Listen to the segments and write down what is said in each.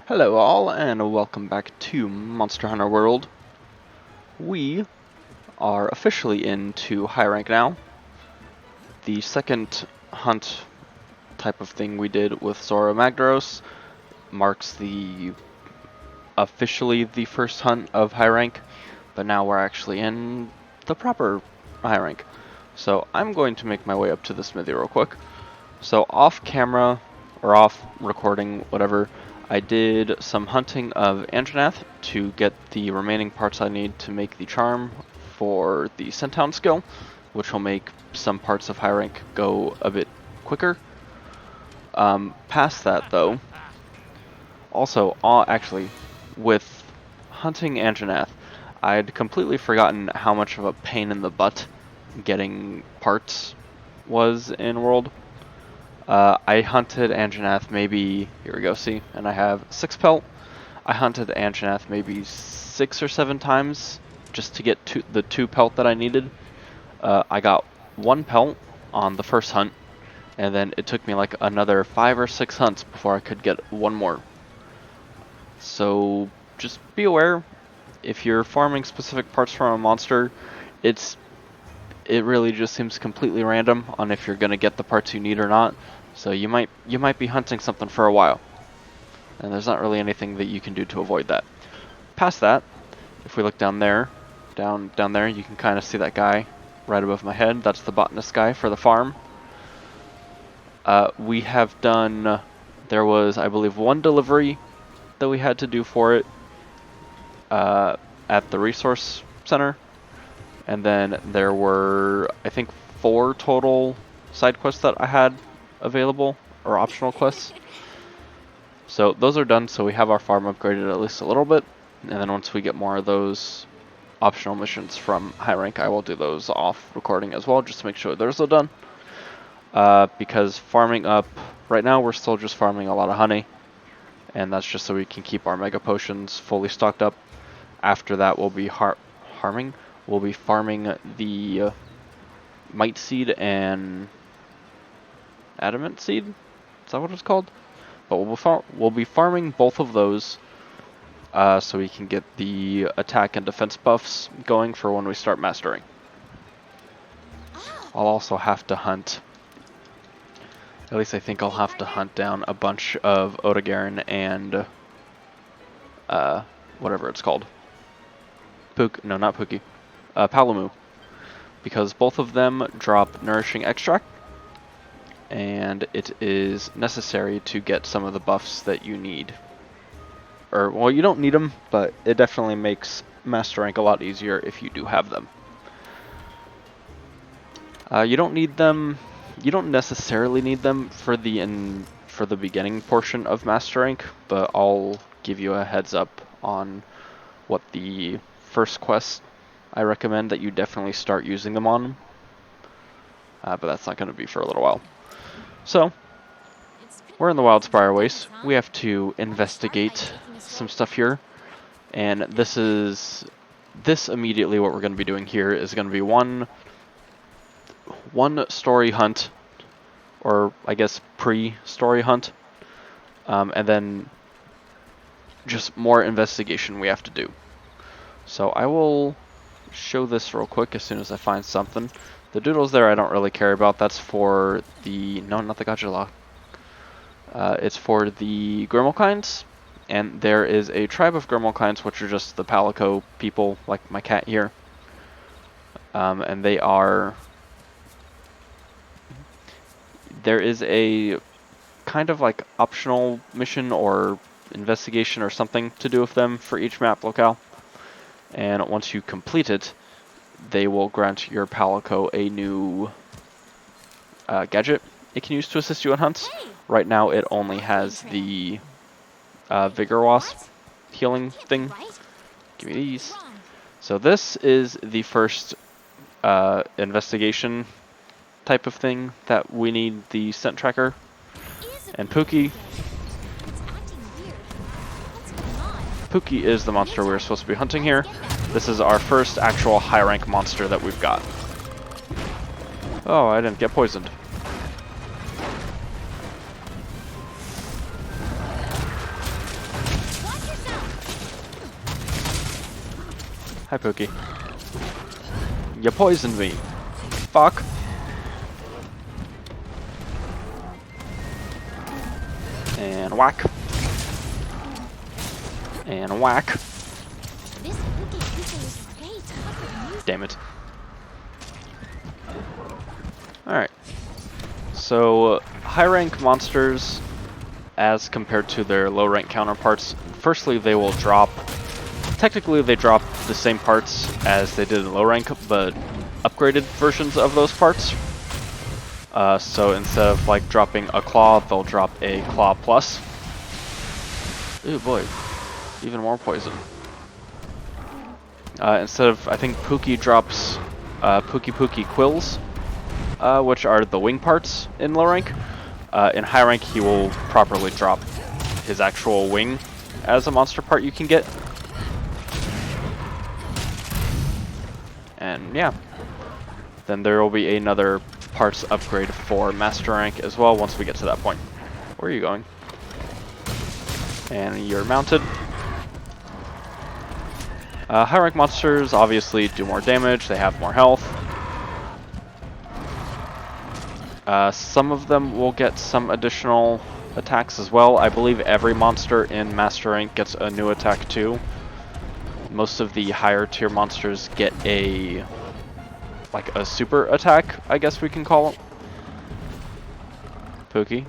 Hello all, and welcome back to Monster Hunter World. We are officially into high rank now. The second hunt type of thing we did with Zora Magdaros marks officially the first hunt of high rank, but now we're actually in the proper high rank. So I'm going to make my way up to the smithy real quick. So off camera, or off recording, whatever, I did some hunting of Anjanath to get the remaining parts I need to make the charm for the Centown skill, which will make some parts of high rank go a bit quicker. Past that though, also, actually, with hunting Anjanath, I'd completely forgotten how much of a pain in the butt getting parts was in World. I hunted Anjanath maybe, here we go, see, and I have 6 pelt. I hunted Anjanath maybe 6 or 7 times just to get the 2 pelt that I needed. I got 1 pelt on the first hunt, and then it took me like another 5 or 6 hunts before I could get 1 more. So just be aware, if you're farming specific parts from a monster, it really just seems completely random on if you're gonna get the parts you need or not. So you might be hunting something for a while, and there's not really anything that you can do to avoid that. Past that, if we look down there, down there, you can kind of see that guy right above my head. That's the botanist guy for the farm. We have done. There was, I believe, 1 delivery that we had to do for it at the resource center. And then there were, I think, 4 total side quests that I had available, or optional quests. So those are done, so we have our farm upgraded at least a little bit. And then once we get more of those optional missions from high rank, I will do those off recording as well, just to make sure those are done. Because farming up, right now we're still just farming a lot of honey. And that's just so we can keep our mega potions fully stocked up. After that, we'll be We'll be farming the Might Seed and Adamant Seed? Is that what it's called? But we'll be farming both of those so we can get the attack and defense buffs going for when we start mastering. I'll also have to hunt, at least I think I'll have to hunt down a bunch of Odogaron and whatever it's called. No, not Pukei. Palamu, because both of them drop nourishing extract, and it is necessary to get some of the buffs that you need. Or, well, you don't need them, but it definitely makes Master Rank a lot easier if you do have them. You don't need them. You don't necessarily need them for the beginning portion of Master Rank, but I'll give you a heads up on what the first quest I recommend that you definitely start using them on. But that's not going to be for a little while. So, we're in the Wildspire Waste. We have to investigate some stuff here. And this immediately what we're going to be doing here is going to be one story hunt, or I guess pre-story hunt. And then just more investigation we have to do. So I will show this real quick as soon as I find something. The doodles there I don't really care about. That's for the... No, not the Gajala. It's for the Grimalkines. And there is a tribe of Grimalkines, which are just the Palico people, like my cat here. And they are... There is a kind of like optional mission or investigation or something to do with them for each map locale. And once you complete it, they will grant your Palico a new gadget it can use to assist you in hunts. Right now it only has the Vigor Wasp healing thing. Give me these. So this is the first investigation type of thing that we need the scent tracker. And Pukei is the monster we're supposed to be hunting here. This is our first actual high rank monster that we've got. Oh, I didn't get poisoned. Hi, Pookie. You poisoned me. Fuck. And whack. And whack. This Pukei-Pukei is great. How could you? Damn it. Alright. So, high rank monsters, as compared to their low rank counterparts, firstly they will drop, technically they drop the same parts as they did in low rank, but upgraded versions of those parts. So instead of like dropping a claw, they'll drop a claw plus. Ooh boy, even more poison. Instead of, I think Pookie drops Pukei-Pukei quills, which are the wing parts in low rank. In high rank, he will properly drop his actual wing as a monster part you can get. And yeah, then there will be another parts upgrade for master rank as well once we get to that point. Where are you going? And you're mounted. High rank monsters obviously do more damage, they have more health. Some of them will get some additional attacks as well. I believe every monster in master rank gets a new attack too. Most of the higher tier monsters get like a super attack, I guess we can call it. Pookie,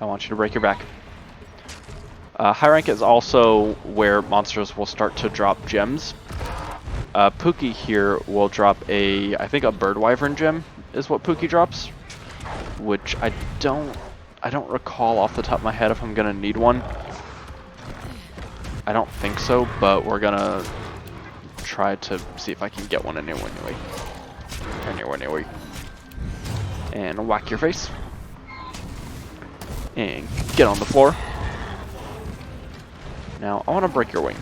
I want you to break your back. High rank is also where monsters will start to drop gems. Pookie here will drop I think a bird wyvern gem is what Pookie drops, which I don't recall off the top of my head if I'm gonna need one. I don't think so, but we're gonna try to see if I can get one anyway. And whack your face. And get on the floor. Now, I want to break your wing.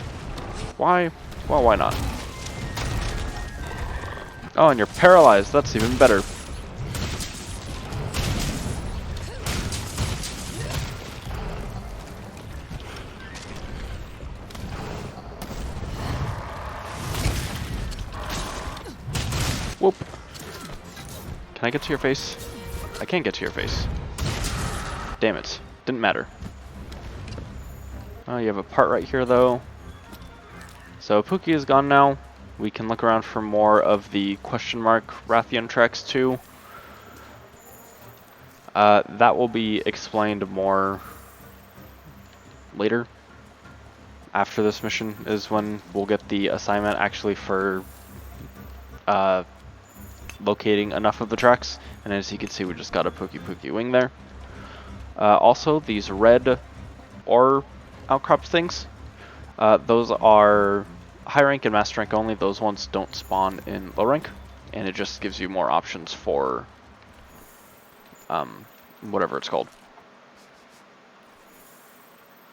Why? Well, why not? Oh, and you're paralyzed. That's even better. Whoop. Can I get to your face? I can't get to your face. Damn it. Didn't matter. Oh, you have a part right here, though. So Pookie is gone now. We can look around for more of the question mark Wrathian tracks too. That will be explained more later. After this mission is when we'll get the assignment actually for locating enough of the tracks. And as you can see, we just got a Pukei-Pukei wing there. Also, these red ore outcrop things, those are high rank and master rank only. Those ones don't spawn in low rank, and it just gives you more options for whatever it's called,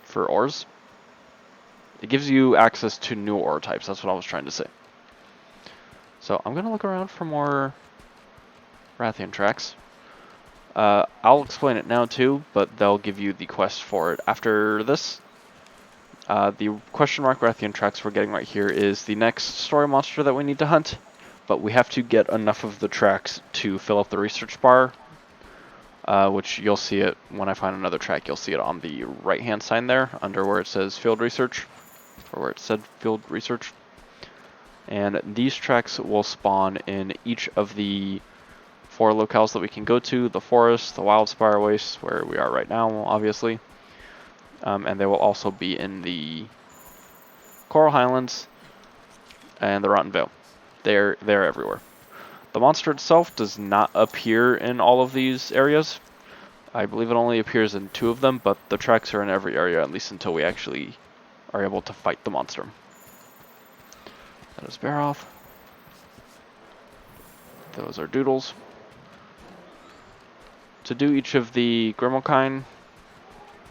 for ores. It gives you access to new ore types. That's what I was trying to say. So I'm gonna look around for more Wrathian tracks. I'll explain it now too, but they'll give you the quest for it after this. The question mark Wrathian tracks we're getting right here is the next story monster that we need to hunt, but we have to get enough of the tracks to fill up the research bar, which you'll see it when I find another track. You'll see it on the right hand side there under where it says field research, or where it said field research. And these tracks will spawn in each of the 4 locales that we can go to: the forest, the Wildspire Waste, where we are right now, obviously. And they will also be in the Coral Highlands and the Rotten Vale. They're everywhere. The monster itself does not appear in all of these areas. I believe it only appears in 2 of them, but the tracks are in every area, at least until we actually are able to fight the monster. That is Baroth. Those are Doodles. To do each of the Grimmelkine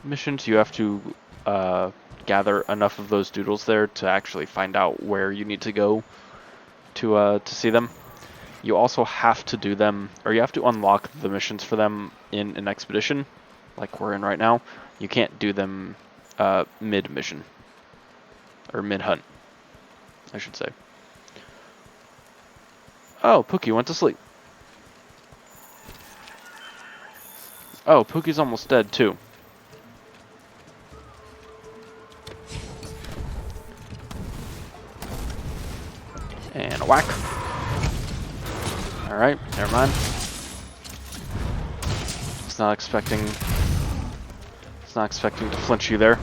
missions, you have to gather enough of those Doodles there to actually find out where you need to go to see them. You also have to do them, or you have to unlock the missions for them in an expedition, like we're in right now. You can't do them mid-mission, or mid-hunt, I should say. Oh, Pookie went to sleep. Oh, Pookie's almost dead too. And a whack. Alright, never mind. It's not expecting to flinch you there.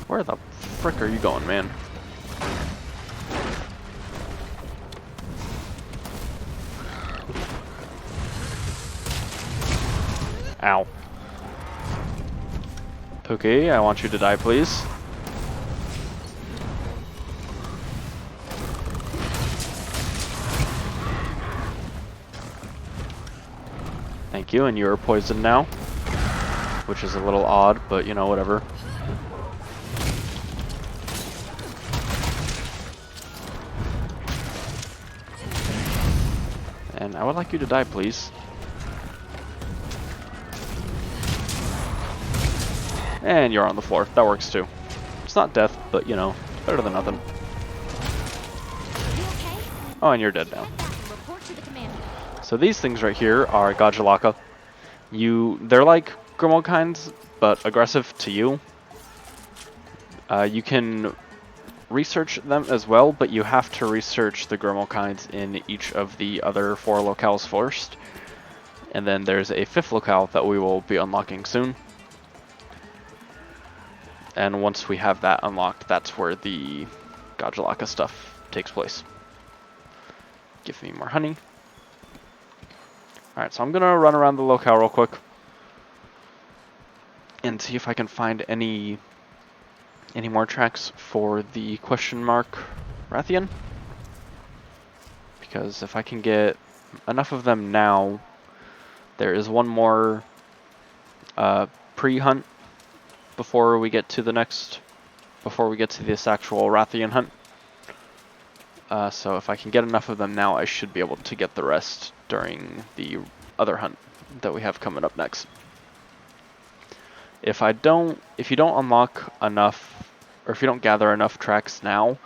Where the frick are you going, man? Ow. Pookie, I want you to die, please. Thank you, and you're poisoned now. Which is a little odd, but you know, whatever. And I would like you to die, please. And you're on the floor. That works too. It's not death, but you know, it's better than nothing. Oh, and you're dead now. So these things right here are Gajilaka. They're like Grimoire kinds, but aggressive to you. You can research them as well, but you have to research the Grimoire kinds in each of the other 4 locales first. And then there's a 5th locale that we will be unlocking soon. And once we have that unlocked, that's where the Gajilaka stuff takes place. Give me more honey. Alright, so I'm gonna run around the locale real quick and see if I can find any more tracks for the question mark Wrathian. Because if I can get enough of them now, there is one more pre-hunt before we get to this actual Wrathian hunt. So if I can get enough of them now, I should be able to get the rest during the other hunt that we have coming up next. If you don't unlock enough, or if you don't gather enough tracks now,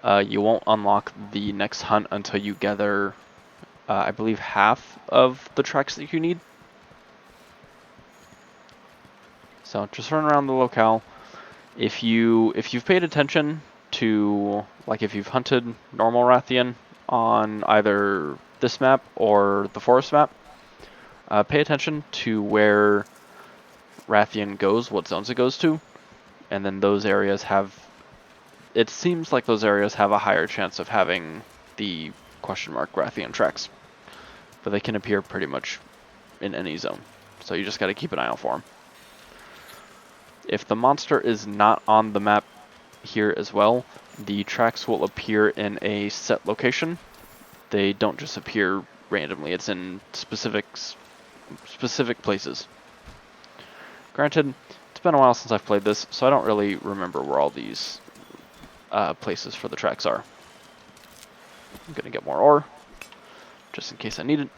you won't unlock the next hunt until you gather, I believe, half of the tracks that you need. So just run around the locale. If you've paid attention to, like, if you've hunted normal Wrathian on either this map or the forest map, pay attention to where Wrathian goes, what zones it goes to, and then those areas have, it seems like those areas have a higher chance of having the question mark Wrathian tracks, but they can appear pretty much in any zone, so you just got to keep an eye out for them. If the monster is not on the map here as well, the tracks will appear in a set location. They don't just appear randomly, it's in specific places. Granted, it's been a while since I've played this, so I don't really remember where all these places for the tracks are. I'm gonna get more ore, just in case I need it.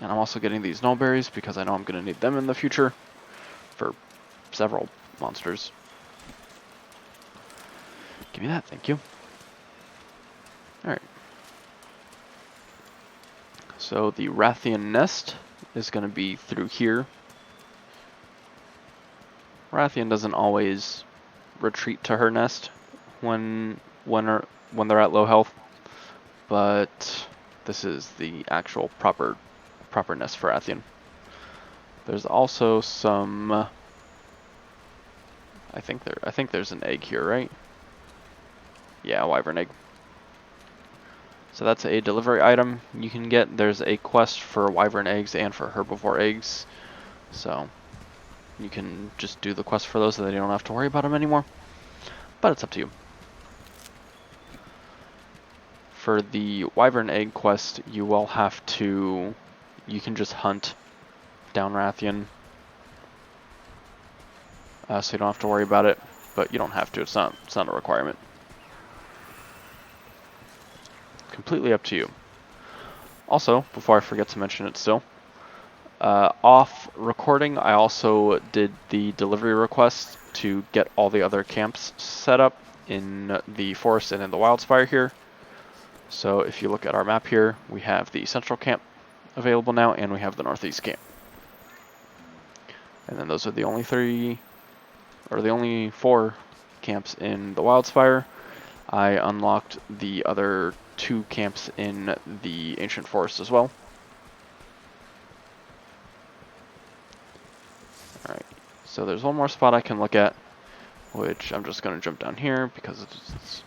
And I'm also getting these nullberries because I know I'm gonna need them in the future for several monsters. Give me that, thank you. Alright. So the Wrathian Nest is going to be through here. Wrathian doesn't always retreat to her nest when they're at low health, but this is the actual proper nest for Wrathian. There's also some, I think there's an egg here, right? Yeah, Wyvern Egg. So that's a delivery item you can get. There's a quest for Wyvern Eggs and for Herbivore Eggs, so you can just do the quest for those so that you don't have to worry about them anymore. But it's up to you. For the Wyvern Egg quest, you will have to, you can just hunt down Wrathian, so you don't have to worry about it, but you don't have to, it's not a requirement. Completely up to you. Also, before I forget to mention it still, off recording, I also did the delivery request to get all the other camps set up in the forest and in the Wildspire here. So if you look at our map here, we have the central camp available now, and we have the northeast camp. And then those are the only four camps in the Wildspire. I unlocked the other 2 camps in the Ancient Forest as well. Alright, so there's one more spot I can look at, which I'm just going to jump down here because it's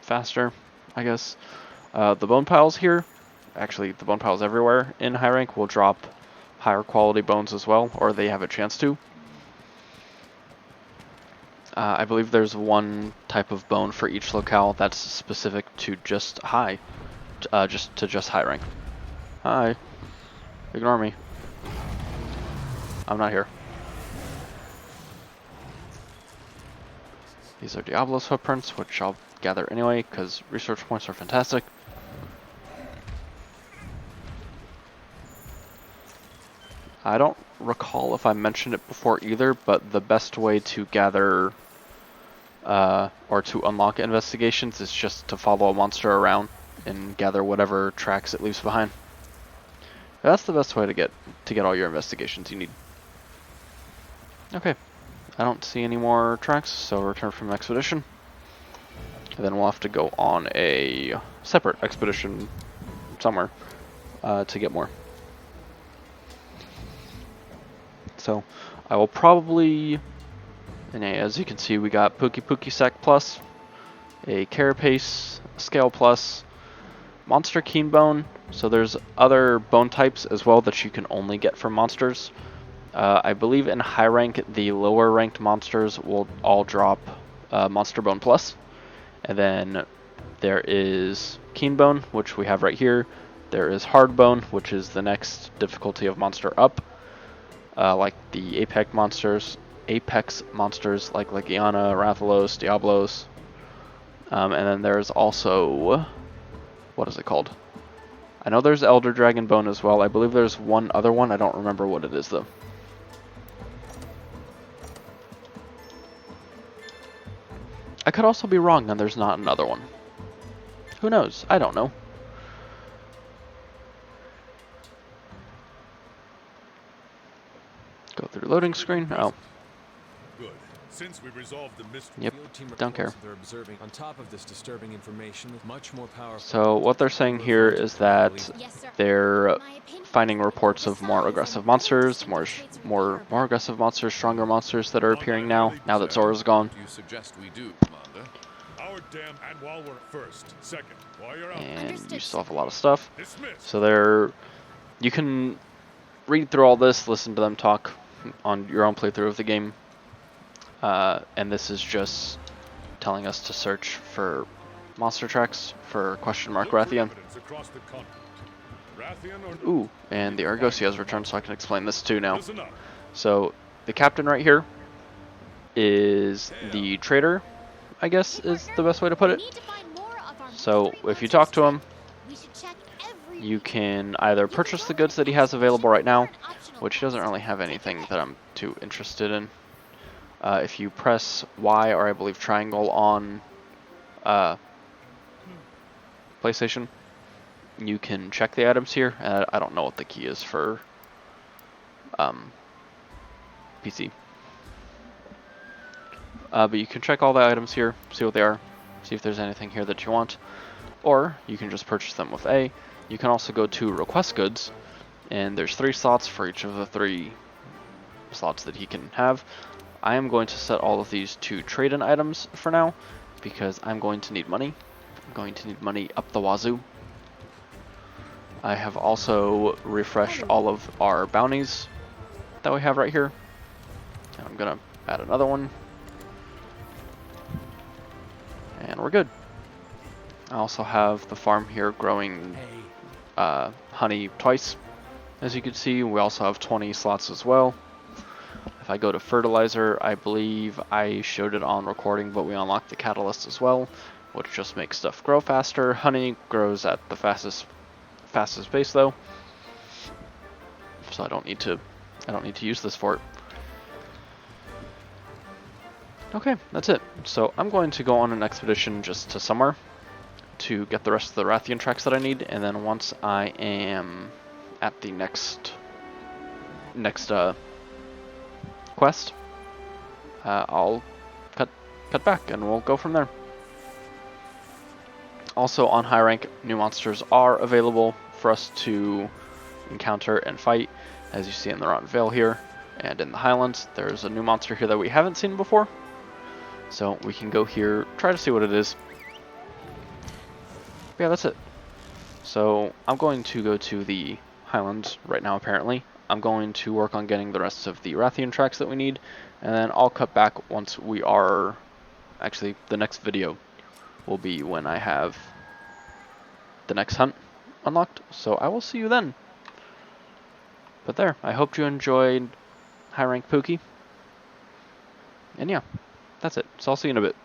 faster, I guess. The bone piles here, actually the bone piles everywhere in high rank will drop higher quality bones as well, or they have a chance to. I believe there's one type of bone for each locale that's specific to just high rank. Hi. Ignore me. I'm not here. These are Diablo's footprints, which I'll gather anyway, because research points are fantastic. I don't recall if I mentioned it before either, but the best way to gather or to unlock investigations is just to follow a monster around and gather whatever tracks it leaves behind. That's the best way to get all your investigations you need. Okay, I don't see any more tracks, so return from expedition. And then we'll have to go on a separate expedition somewhere to get more. So I will probably, and as you can see, we got Pukei-Pukei Sac Plus, a Carapace Scale Plus, Monster Keen Bone. So there's other bone types as well that you can only get from monsters. I believe in high rank, the lower ranked monsters will all drop Monster Bone Plus. And then there is Keen Bone, which we have right here. There is Hard Bone, which is the next difficulty of monster up. Like the Apex monsters like Legiana, Rathalos, Diablos. And then there's also, what is it called? I know there's Elder Dragon Bone as well. I believe there's one other one. I don't remember what it is though. I could also be wrong and there's not another one. Who knows? I don't know. Go through loading screen. Oh. Good. Since we resolved the mystery, Yep. Don't care. They're observing on top of this disturbing information, much more powerful. So what they're saying here is that they're finding reports of more aggressive monsters, more aggressive monsters, stronger monsters that are appearing now that Zora's gone. you suggest we do, Commander? Our dam, and while we're first, second, while you're out. And you still have a lot of stuff. Dismiss. So you can read through all this, listen to them talk on your own playthrough of the game. And this is just telling us to search for monster tracks for $Wrathian. Ooh, and the Argosy has returned, so I can explain this too now. So the captain right here is the trader, I guess is the best way to put it. So if you talk to him, you can either purchase the goods that he has available right now, which he doesn't really have anything that I'm too interested in. If you press Y or I believe triangle on PlayStation, you can check the items here. I don't know what the key is for PC. But you can check all the items here, see what they are, see if there's anything here that you want. Or you can just purchase them with A. You can also go to request goods, and there's 3 slots for each of the 3 slots that he can have. I am going to set all of these to trade-in items for now, because I'm going to need money. I'm going to need money up the wazoo. I have also refreshed all of our bounties that we have right here. And I'm going to add another one. And we're good. I also have the farm here growing honey twice. As you can see, we also have 20 slots as well. If I go to fertilizer, I believe I showed it on recording, but we unlocked the catalyst as well, which just makes stuff grow faster. Honey grows at the fastest pace though, so I don't need to use this for it. Okay, that's it. So I'm going to go on an expedition just to somewhere to get the rest of the Wrathian tracks that I need, and then once I am at the next quest, I'll cut back and we'll go from there. Also on high rank, new monsters are available for us to encounter and fight, as you see in the Rotten Vale here, and in the Highlands. There's a new monster here that we haven't seen before, so we can go here, try to see what it is. But yeah, that's it. So I'm going to go to the Highlands right now apparently. I'm going to work on getting the rest of the Wrathian tracks that we need, and then I'll cut back once we are... Actually, the next video will be when I have the next hunt unlocked, so I will see you then. But there, I hope you enjoyed high rank Pukei. And yeah, that's it. So I'll see you in a bit.